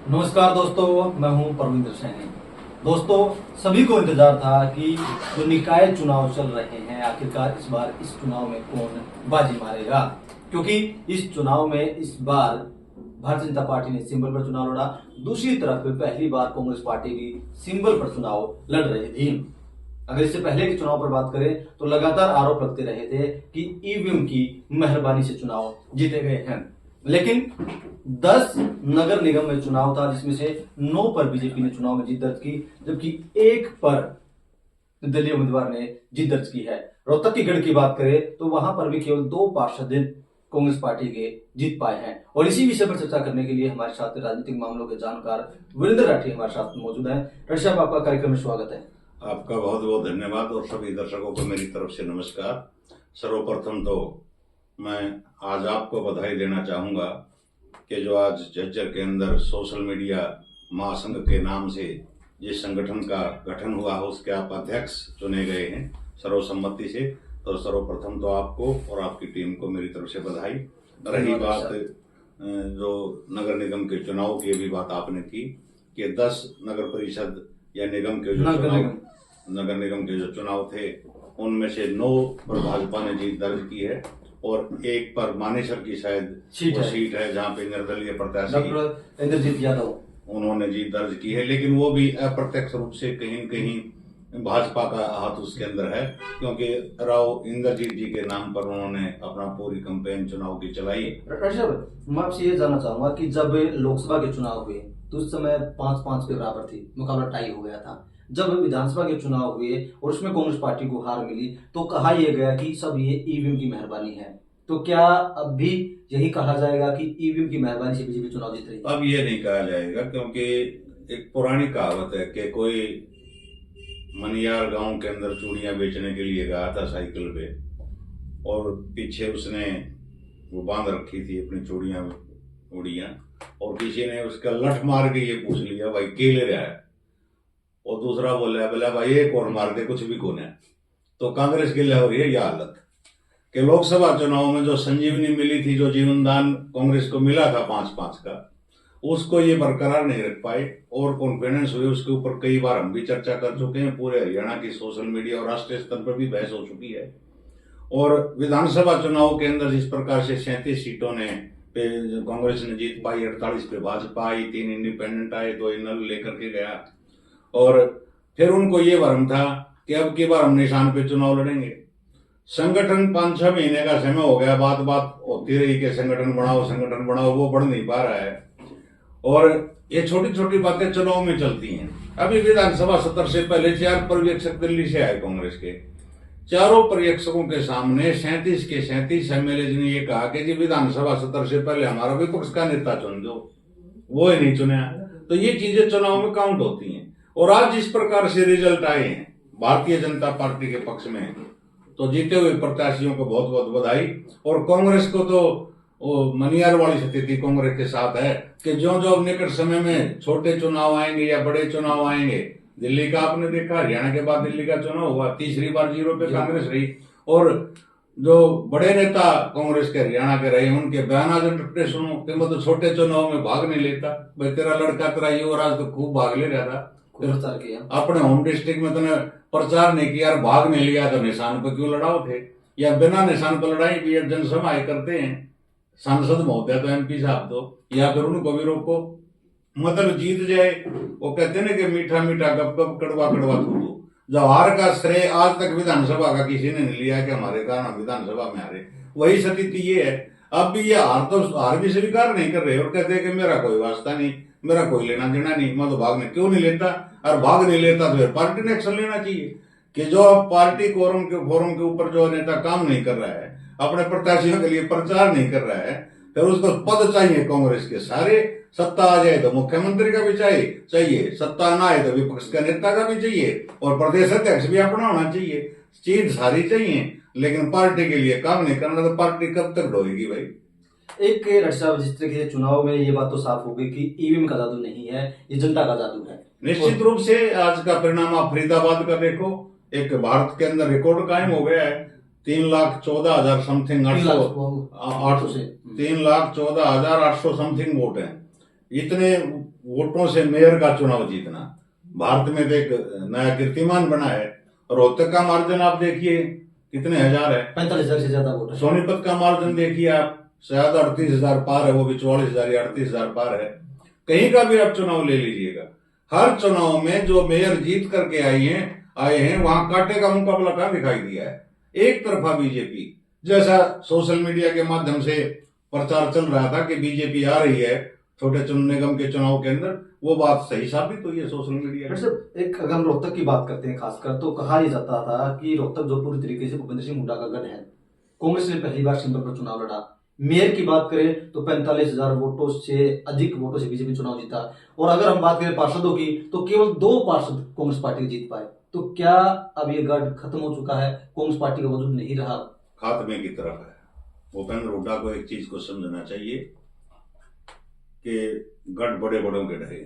नमस्कार दोस्तों, मैं हूं परमिंदर सैनी। दोस्तों, सभी को इंतजार था कि जो निकाय चुनाव चल रहे हैं, आखिरकार इस बार इस चुनाव में कौन बाजी मारेगा, क्योंकि इस चुनाव में इस बार भारतीय जनता पार्टी ने सिंबल पर चुनाव लड़ा। दूसरी तरफ पहली बार कांग्रेस पार्टी भी सिंबल पर चुनाव लड़ रही थी। अगर इससे पहले के चुनाव पर बात करें तो लगातार आरोप लगते रहे थे कि ईवीएम की मेहरबानी से चुनाव जीते गए हैं, लेकिन 10 नगर निगम में चुनाव था जिसमें से 9 पर बीजेपी ने चुनाव में जीत दर्ज की, जबकि 1 पर निर्दलीय उम्मीदवार ने जीत दर्ज की है। रोहतक की गढ़ की बात करें तो वहां पर भी केवल 2 पार्षद कांग्रेस पार्टी के जीत पाए हैं। और इसी विषय पर चर्चा करने के लिए हमारे साथ राजनीतिक मामलों के जानकार वीरेंद्र राठी हमारे साथ मौजूद हैं। राठी साहब, आपका कार्यक्रम में स्वागत है। आपका बहुत बहुत धन्यवाद और सभी दर्शकों को मेरी तरफ से नमस्कार। सर्वप्रथम तो मैं आज आपको बधाई देना चाहूंगा कि जो आज झज्जर के अंदर सोशल मीडिया महासंघ के नाम से जिस संगठन का गठन हुआ है उसके आप अध्यक्ष चुने गए हैं सर्वसम्मति से, तो सर्वप्रथम तो आपको और आपकी टीम को मेरी तरफ से बधाई। रही बात जो नगर निगम के चुनाव की भी बात आपने की कि 10 नगर परिषद या निगम के जो नगर निगम के जो चुनाव थे उनमें से 9 पर भाजपा ने जीत दर्ज की है और 1 पर मानेसर की शायद सीट है जहां पे निर्दलीय प्रत्याशी इंद्रजीत यादव उन्होंने जीत दर्ज की है, लेकिन वो भी अप्रत्यक्ष रूप से कहीं न कहीं भाजपा का हाथ उसके अंदर है, क्योंकि राव इंद्रजीत जी के नाम पर उन्होंने अपना पूरी कैंपेन चुनाव की चलाई। मैं आपसे ये जानना चाहूंगा कि जब लोकसभा के चुनाव हुए तो उस समय 5-5 के बराबर थी, मुकाबला टाई हो गया था। जब विधानसभा के चुनाव हुए और उसमें कांग्रेस पार्टी को हार मिली तो कहा यह गया कि सब ये ईवीएम की मेहरबानी है। तो क्या अब भी यही कहा जाएगा कि ईवीएम की मेहरबानी से बीजेपी चुनाव जीत रही है? अब ये नहीं कहा जाएगा, क्योंकि एक पुरानी कहावत है कि कोई मनियार गांव के अंदर चूड़ियां बेचने के लिए गया था साइकिल पे और पीछे उसने वो बांध रखी थी अपनी चूड़ियां और किसी ने उसका लठ मार के ये पूछ लिया, भाई के ले रहा है? और दूसरा बोला बोला भाई एक और मार दे, कुछ भी कौन है। तो कांग्रेस के लिए हो रही है यह हालत कि लोकसभा चुनाव में जो संजीवनी मिली थी, जो जीवन दान कांग्रेस को मिला था 5-5 का, उसको ये बरकरार नहीं रख पाए और कॉन्फिडेंस हुए। उसके ऊपर कई बार हम भी चर्चा कर चुके हैं, पूरे हरियाणा की सोशल मीडिया और राष्ट्रीय स्तर पर भी बहस हो चुकी है। और विधानसभा चुनाव के अंदर जिस प्रकार से 37 सीटों ने कांग्रेस ने जीत पाई, 48 पे भाजपा आई, 3 इंडिपेंडेंट आए, 2 इनल लेकर के गया और फिर उनको ये भ्रम था कि अब की बार हम निशान पे चुनाव लड़ेंगे। संगठन 5-6 महीने का समय हो गया, बात बात होती रही कि संगठन बढ़ाओ, वो बढ़ नहीं पा रहा है और ये छोटी छोटी बातें चुनाव में चलती हैं। अभी विधानसभा सत्र से पहले 4 पर्यवेक्षक दिल्ली से आए कांग्रेस के, चारों पर्यवेक्षकों के सामने 37 के 37 एमएलए ने ये कहा कि जी विधानसभा सत्र से पहले हमारा विपक्ष का नेता चुन दो, वो ही नहीं चुना। तो ये चीजें चुनाव में काउंट होती हैं और आज जिस प्रकार से रिजल्ट आए हैं भारतीय जनता पार्टी के पक्ष में, तो जीते हुए प्रत्याशियों को बहुत बहुत बधाई। और कांग्रेस को तो मनियार वाली स्थिति कांग्रेस के साथ है कि जो अब निकट समय में छोटे चुनाव आएंगे या बड़े चुनाव आएंगे, दिल्ली का आपने देखा, हरियाणा के बाद दिल्ली का चुनाव हुआ, तीसरी बार 0 पे कांग्रेस रही और जो बड़े नेता कांग्रेस के हरियाणा के रहे उनके बयान आज सुनो कि मतलब छोटे चुनाव में भाग नहीं लेता। भाई तेरा लड़का तेरा युवराज तो खूब भाग ले रहा था, अपने होम डिस्ट्रिक्ट में तूने प्रचार नहीं किया, भाग नहीं लिया, तो निशान पर क्यों लड़ाओ थे? या बिना निशान पर लड़ाई भी जनसभाएं करते हैं सांसद महोदय तो एमपी साहब तो, या फिर उनको भी रोको, मतलब जीत जाए। वो कहते ना कि मीठा मीठा गप गप कड़वा कड़वा थूथू। जो हार का श्रेय आज तक विधानसभा का किसी ने नहीं लिया कि हमारे कारण विधानसभा में हारे, वही स्थिति ये है। अब भी ये हार भी स्वीकार नहीं कर रहे और कहते हैं कि मेरा कोई वास्ता नहीं, मेरा कोई लेना देना नहीं, मैं तो भाग नहीं। क्यों नहीं लेता? और भाग नहीं लेता तो फिर पार्टी ने एक्शन लेना चाहिए कि जो पार्टी फोरम के ऊपर जो नेता काम नहीं कर रहा है, अपने प्रत्याशियों के लिए प्रचार नहीं कर रहा है, फिर उसको पद चाहिए कांग्रेस के सारे। सत्ता आ जाए तो मुख्यमंत्री का भी चाहिए, सत्ता ना आए तो विपक्ष का नेता का भी चाहिए और प्रदेश अध्यक्ष भी अपना होना चाहिए। चीज सारी चाहिए, लेकिन पार्टी के लिए काम नहीं करना तो पार्टी कब तक ढोएगी भाई? एक जिस तरीके से चुनाव में ये बात तो साफ हो गई कि ईवीएम का जादू नहीं है, ये जनता का जादू है। निश्चित रूप से आज का परिणाम आप फरीदाबाद का देखो, एक भारत के अंदर रिकॉर्ड कायम हो गया है। 3,14,000 समथिंग 3,14,800 समथिंग वोट है इतने वोटों से मेयर का चुनाव जीतना भारत में तो एक नया कीर्तिमान बना है। रोहतक का मार्जिन आप देखिए कितने हजार है, 45,000 से ज्यादा वोट है। सोनीपत का मार्जिन देखिए आप, शायद 38,000 पार है, वो भी 44,000 या 38,000 पार है। कहीं का भी आप चुनाव ले लीजिएगा, हर चुनाव में जो मेयर जीत करके आए हैं वहां कांटे का मुकाबला कहां दिखाई दिया है? एक तरफा बीजेपी, जैसा सोशल मीडिया के माध्यम से प्रचार चल रहा था कि बीजेपी आ रही है छोटे निगम के चुनाव के अंदर, वो बात सही साबित हुई है सोशल मीडिया में। एक अगर हम रोहतक की बात करते हैं खासकर, तो कहा यह जाता था कि रोहतक जो पूरी तरीके से भूपेंद्र सिंह हुड्डा का गढ़ है, कांग्रेस ने पहली बार सिंबल पर चुनाव लड़ा। मेयर की बात करें तो 45,000 वोटों से अधिक वोटों से बीजेपी चुनाव जीता। और अगर हम बात करें पार्षदों की तो केवल 2 पार्षद कांग्रेस पार्टी जीत पाए। तो क्या अब ये गढ़ खत्म हो चुका है, कांग्रेस पार्टी का वजूद नहीं रहा, खात्मे की तरफ है? भूपेंद्र हुड्डा को एक चीज को समझना चाहिए कि गढ़ बड़े बड़ों के ढहे।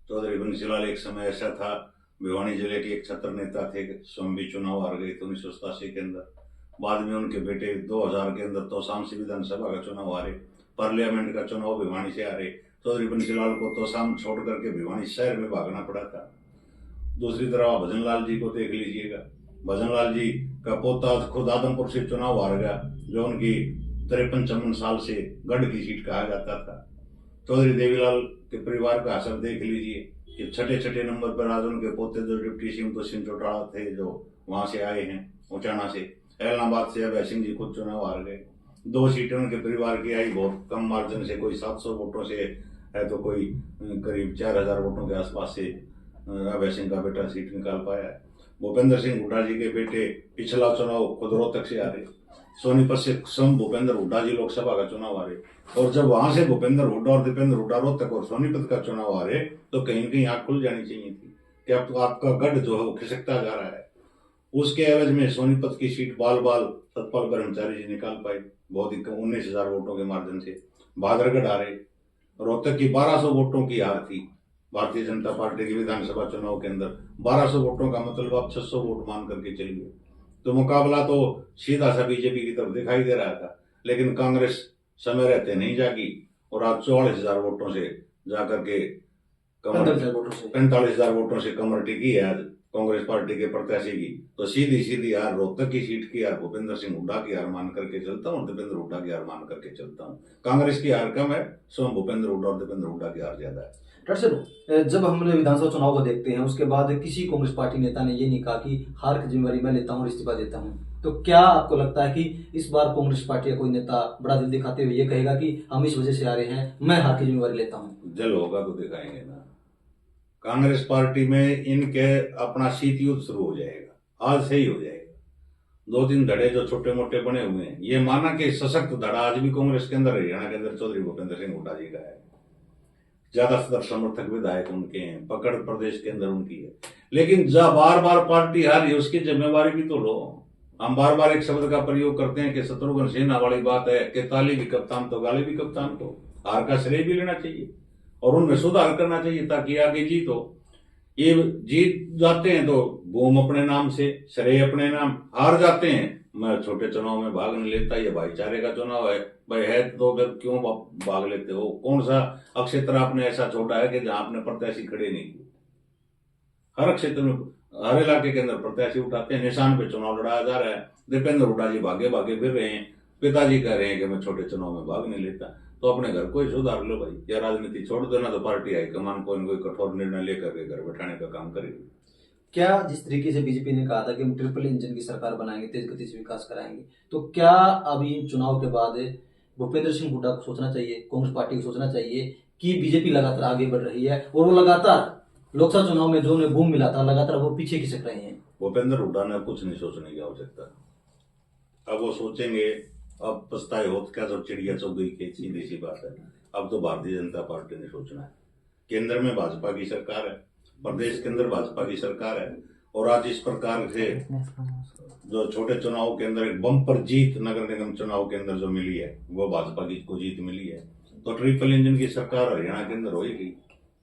चौधरी बंसीलाल एक समय ऐसा था, भिवानी जिले के एक छत्र नेता थे, स्वयं भी चुनाव हार गए थे 1987 के अंदर। बाद में उनके बेटे 2000 के अंदर तोसाम से विधानसभा का चुनाव हारे, पार्लियामेंट का चुनाव भिवानी से हारे। चौधरी बंसीलाल को तोसाम छोड़ करके भिवानी शहर में भागना पड़ा था। दूसरी तरफ आप भजनलाल जी को देख लीजिएगा, भजनलाल जी का पोता खुद आदमपुर से चुनाव हार गया, जो उनकी 53-54 साल से गढ़ की सीट कहा जाता था। चौधरी देवीलाल के परिवार का असर देख लीजिए कि छठे नंबर पर आज उनके पोते जो डिप्टी सिंह चौटाला थे, जो वहां से आए हैं उचाना से। ऐलनाबाद से अभय सिंह जी खुद चुनाव हार गए। 2 सीटें उनके परिवार की आई बहुत कम मार्जिन से, कोई 700 वोटों से है तो कोई करीब 4,000 वोटों के आसपास से अभय सिंह का बेटा सीट निकाल पाया है। भूपेंद्र सिंह हुड्डा जी के बेटे पिछला चुनाव खुद रोहतक से हारे, सोनीपत से स्वयं भूपेंद्र हुड्डा जी लोकसभा का चुनाव हारे। और जब वहां से भूपेंद्र हुड्डा और दीपेंद्र हुड्डा रोहतक और सोनीपत का चुनाव हारे तो कहीं न कहीं आंख खुल जानी चाहिए थी कि अब तो आपका गढ़ जो है वो खिसकता जा रहा है। उसके एवज में सोनीपत की सीट बाल सतपाल ब्रह्मचारी जी निकाल पाए बहुत ही कम 19,000 वोटों के मार्जिन से। भादरगढ़ हारे, रोहतक की 1200 वोटों की हार थी भारतीय जनता पार्टी के विधानसभा चुनाव के अंदर। 1200 वोटों का मतलब आप 600 वोट मान करके चलिए, तो मुकाबला तो सीधा सा बीजेपी की तरफ दिखाई दे रहा था। लेकिन कांग्रेस समय रहते नहीं जागी और आज 44,000 वोटों से जाकर के 45,000 वोटों से कमर टिकी है आज कांग्रेस पार्टी के प्रत्याशी की। तो सीधी हार रोहतक की सीट की हार भूपेंद्र सिंह हुड्डा की हार मान करके चलता हूँ, दीपेंद्र हुड्डा की हार मान करके चलता हूँ। कांग्रेस की हार कम है, स्वयं भूपेंद्र हुड्डा और दीपेंद्र हुड्डा की हार ज्यादा है। डॉक्टर साहब, जब हम विधानसभा चुनाव को देखते हैं उसके बाद किसी कांग्रेस पार्टी नेता ने ये नहीं कहा कि हार की जिम्मेवारी मैं लेता हूँ और इस्तीफा देता हूँ। तो क्या आपको लगता है कि इस बार कांग्रेस पार्टी का कोई नेता बड़ा दिल दिखाते हुए ये कहेगा कि हम इस वजह से आ रहे हैं, मैं हार की जिम्मेवारी लेता हूँ? जल होगा तो दिखाएंगे ना। कांग्रेस पार्टी में इनके अपना शीत युद्ध शुरू हो जाएगा, आज से ही हो जाएगा। 2-3 धड़े जो छोटे मोटे बने हुए हैं, ये माना कि सशक्त धड़ा आज भी कांग्रेस के अंदर, हरियाणा के अंदर चौधरी भूपेंद्र सिंह हुड्डा जी का है। ज्यादातर समर्थक विधायक उनके हैं, पकड़ प्रदेश के अंदर उनकी है। लेकिन जब बार पार्टी हारी उसकी जिम्मेवारी भी तो लो। हम बार एक शब्द का प्रयोग करते हैं कि शत्रुघ्न सिन्हा वाली बात है कि ताली भी कप्तान तो गाली भी कप्तान को। हार का श्रेय भी लेना चाहिए और उनमें सुधार करना चाहिए ताकि आगे जीत हो। ये जीत जाते हैं तो बूम अपने नाम से, श्रेय अपने नाम, हार जाते हैं मैं छोटे चुनाव में भाग नहीं लेता, ये भाईचारे का चुनाव है भाई है तो फिर क्यों भाग लेते हो? कौन सा क्षेत्र आपने ऐसा छोड़ा है कि जहां आपने प्रत्याशी खड़े नहीं किए? हर क्षेत्र में हर इलाके के अंदर प्रत्याशी उठाते हैं, निशान पे चुनाव लड़ाया जा रहा है। दीपेंद्र हुड्डा जी भागे फिर रहे हैं, पिताजी कह रहे हैं कि मैं छोटे चुनाव में भाग नहीं लेता। तो अपने घर को ही सुधार लो भाई, या राजनीति छोड़ देना तो पार्टी हाईकमान कोई कठोर निर्णय लेकर के घर बैठाने का काम करेगी। क्या जिस तरीके से बीजेपी ने कहा था कि हम ट्रिपल इंजन की सरकार बनाएंगे, तेज गति से विकास कराएंगे, तो क्या अभी चुनाव के बाद भूपेंद्र सिंह हुड्डा को सोचना चाहिए, कांग्रेस पार्टी को सोचना चाहिए कि बीजेपी लगातार आगे बढ़ रही है और वो लगातार लोकसभा चुनाव में जो उन्हें बूम मिला था लगातार वो पीछे खिसक रहे हैं? भूपेंद्र हुड्डा ने कुछ नहीं सोचने की आवश्यकता। अब वो सोचेंगे, अब पछताए होत क्या, सब चिड़िया चुग गई के, सीधी सी बात है। अब तो भारतीय जनता पार्टी ने सोचना है। केंद्र में भाजपा की सरकार है, प्रदेश के अंदर भाजपा की सरकार है और आज इस प्रकार से जो छोटे चुनाव के अंदर एक बम्पर जीत नगर निगम चुनाव के अंदर जो मिली है वो भाजपा की को जीत मिली है। तो ट्रिपल इंजन की सरकार हरियाणा के अंदर होगी।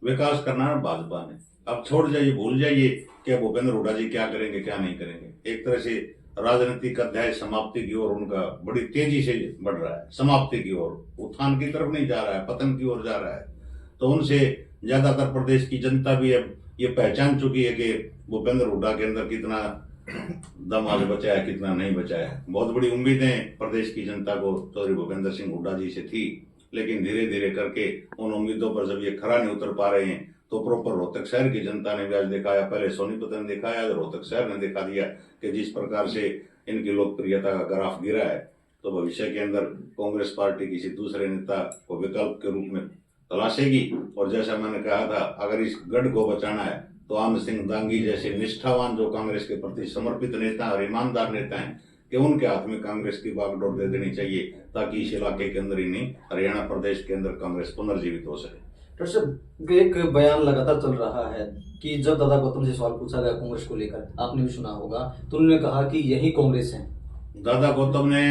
विकास करना है भाजपा ने। अब छोड़ जाइए, भूल जाइए कि भूपेंद्र हुड्डा जी क्या करेंगे क्या नहीं करेंगे। एक तरह से राजनीतिक अध्याय समाप्ति की ओर उनका बड़ी तेजी से बढ़ रहा है, समाप्ति की ओर, उत्थान की तरफ नहीं जा रहा है, पतन की ओर जा रहा है। तो उनसे ज्यादातर प्रदेश की जनता भी अब ये पहचान चुकी है कि भूपेंद्र हुड्डा के अंदर कितना दम आज बचा है, कितना नहीं बचा है। बहुत बड़ी उम्मीदें प्रदेश की जनता को चौधरी भूपेंद्र सिंह हुड्डा जी से थी, लेकिन धीरे धीरे करके उन उम्मीदों पर जब ये खरा नहीं उतर पा रहे हैं तो प्रॉपर रोहतक शहर की जनता ने भी आज दिखाया, पहले सोनीपत ने दिखाया, रोहतक शहर ने दिखा दिया कि जिस प्रकार से इनकी लोकप्रियता का ग्राफ गिरा है, तो भविष्य के अंदर कांग्रेस पार्टी किसी दूसरे नेता को विकल्प के रूप में तलाशेगी। और जैसा मैंने कहा था, अगर इस गढ़ को बचाना है तो आम सिंह दांगी जैसे निष्ठावान जो कांग्रेस के प्रति समर्पित नेता और ईमानदार नेता हैं कि उनके हाथ में कांग्रेस की बागडोर दे देनी चाहिए, ताकि इस इलाके के अंदर ही नहीं, हरियाणा प्रदेश के अंदर कांग्रेस पुनर्जीवित हो सके। डॉक्टर साहब, एक बयान लगातार चल रहा है कि जब दादा गौतम से सवाल पूछा गया कांग्रेस को लेकर, आपने भी सुना होगा, तो उन्होंने कहा कि यही कांग्रेस है। दादा गौतम ने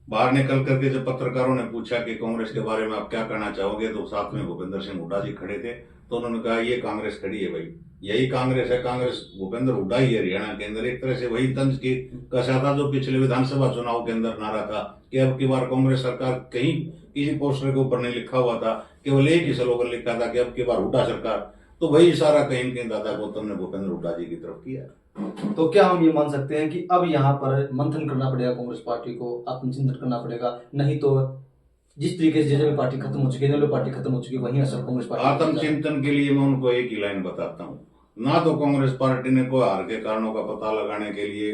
बाहर निकल करके जब पत्रकारों ने पूछा कि कांग्रेस के बारे में आप क्या कहना चाहोगे, तो साथ में भूपेंद्र सिंह हुड्डा जी खड़े थे, तो उन्होंने कहा ये कांग्रेस खड़ी है भाई, यही कांग्रेस है, कांग्रेस भूपेंद्र हुड्डा ही है हरियाणा के अंदर। एक तरह से वही तंज की कसा था जो पिछले विधानसभा चुनाव के अंदर नारा था कि अब की बार कांग्रेस सरकार, कहीं किसी पोस्टर के ऊपर नहीं लिखा हुआ था, केवल एक ही स्लोगन लिखा था कि अब की बार हुड्डा सरकार। तो वही इशारा कहीं कहीं दादा गौतम ने भूपेंद्र हुड्डा जी की तरफ किया। तो क्या हम ये मान सकते हैं कि अब यहाँ पर मंथन करना पड़ेगा कांग्रेस पार्टी को, आत्मचिंतन करना पड़ेगा, नहीं तो जिस तरीके से जेजेपी पार्टी खत्म हो चुकी है, पार्टी खत्म हो चुकी है, वहीं असर कांग्रेस पार्टी। आत्मचिंतन के लिए मैं उनको एक ही लाइन बताता हूँ, ना तो कांग्रेस पार्टी ने कोई हार के कारणों का पता लगाने के लिए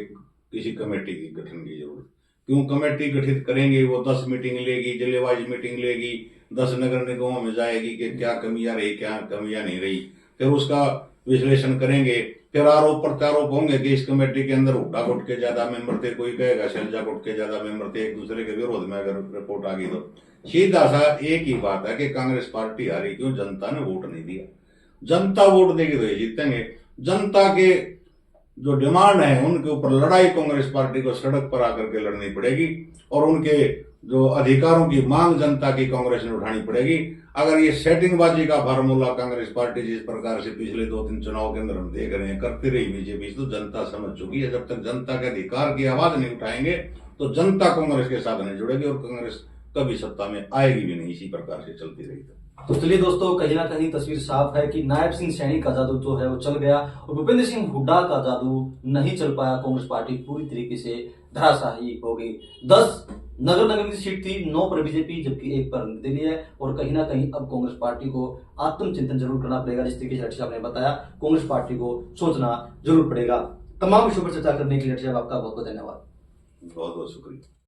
किसी कमेटी की गठन की जरूरत। क्यों कमेटी गठित करेंगे, वो 10 मीटिंग लेगी, जिले वाइज मीटिंग लेगी, 10 नगर निगमों में जाएगी कि क्या कमियां रही, क्या कमियां नहीं रही, फिर उसका विश्लेषण करेंगे, फिर आरोप प्रत्यारोप होंगे कि इस कमेटी के अंदर हुड्डा गुट के ज्यादा मेंबर थे, कोई कहेगा शैलजा गुट के ज्यादा मेंबर थे, एक दूसरे के विरोध में अगर रिपोर्ट आ गई तो सीधा सा एक ही बात है कि कांग्रेस पार्टी हारी क्यों, जनता ने वोट नहीं दिया। जनता वोट देगी तो ये जीतेंगे। जनता के जो डिमांड है उनके ऊपर लड़ाई कांग्रेस पार्टी को सड़क पर आकर के लड़नी पड़ेगी, और उनके जो अधिकारों की मांग जनता की कांग्रेस ने उठानी पड़ेगी। अगर ये सेटिंगबाजी का फार्मूला कांग्रेस पार्टी जिस प्रकार से पिछले 2-3 चुनाव के अंदर हम देख रहे हैं करती रही बीजेपी, तो जनता समझ चुकी है जब तक जनता के अधिकार की आवाज नहीं उठाएंगे तो जनता कांग्रेस के साथ नहीं जुड़ेगी, और कांग्रेस कभी सत्ता में आएगी भी नहीं। इसी प्रकार से चलती रही तो चलिए दोस्तों, कहीं ना कहीं तस्वीर साफ है कि नायब सिंह सैनी का जादू जो है वो चल गया, और भूपेंद्र सिंह हुड्डा का जादू नहीं चल पाया। कांग्रेस पार्टी पूरी तरीके से धराशायी हो गई। 10 नगर निगम की सीट थी, 9 पर बीजेपी, जबकि 1 पर निर्दलीय है। और कहीं ना कहीं अब कांग्रेस पार्टी को आत्मचिंतन जरूर करना पड़ेगा। जिस तरीके से डॉक्टर साहब ने बताया, कांग्रेस पार्टी को सोचना जरूर पड़ेगा। तमाम विषयों पर चर्चा करने के लिए डॉक्टर साहब आपका बहुत बहुत धन्यवाद। बहुत बहुत शुक्रिया।